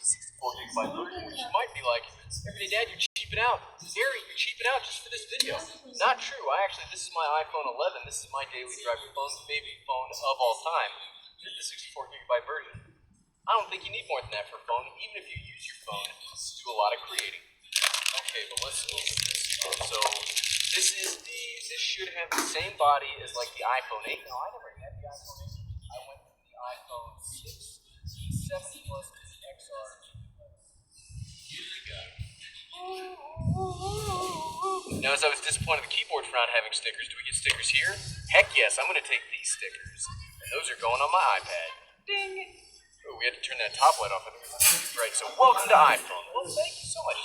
64GB version, which you might be like, everyday dad, you're cheaping out. Gary, you're cheaping out just for this video. Not true. This is my iPhone 11. This is my daily driver phone, baby phone of all time. This is the 64GB version. I don't think you need more than that for a phone, even if you use your phone to do a lot of creating. Okay, but let's look at this. So this should have the same body as like the iPhone 8. No, I never had the iPhone 8. I went with the iPhone 6, 7 Plus, XR. Here we go. Now, as I was disappointed the keyboard for not having stickers, do we get stickers here? Heck yes, I'm going to take these stickers. And those are going on my iPad. Ding! Oh, we had to turn that top light off. I think it was too bright. So, welcome to iPhone. Well, thank you so much.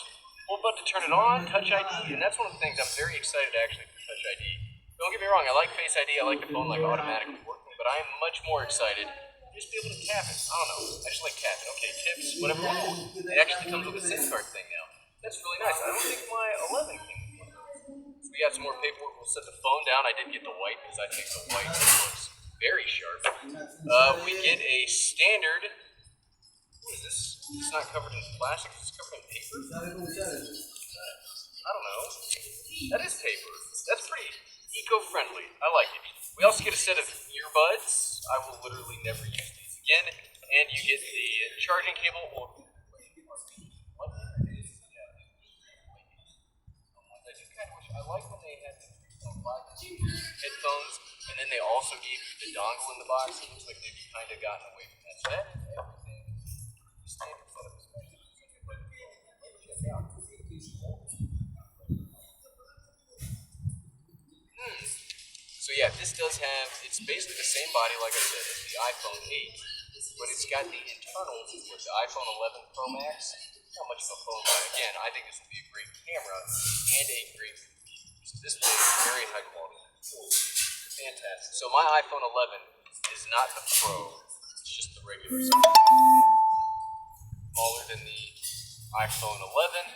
We're about to turn it on, Touch ID, and that's one of the things I'm very excited actually for Touch ID. Don't get me wrong, I like Face ID, I like the phone like automatically working, but I am much more excited to just be able to tap it. I don't know, I just like tapping. Okay, tips, whatever. It actually comes with a SIM card thing now. That's really nice. I don't think my 11 came with one of those. So we got some more paperwork. We'll set the phone down. I didn't get the white because I think the white looks very sharp. We get a standard. What is this? It's not covered in plastic. It's covered in paper. I don't know. That is paper. That's pretty eco-friendly. I like it. We also get a set of earbuds. I will literally never use these again. And you get the charging cable. I like when they had the 3.5 headphones, and then they also gave you the dongle in the box. It looks like they've kind of gotten away from that. So that is everything. Standard setup, especially. So yeah, this does have, it's basically the same body, like I said, as the iPhone 8, but it's got the internals with the iPhone 11 Pro Max. Not much of a phone, but again, I think this will be a great camera and a great display. Very high quality. Fantastic. So my iPhone 11 is not the Pro, it's just the regular size. Smaller than the iPhone 11.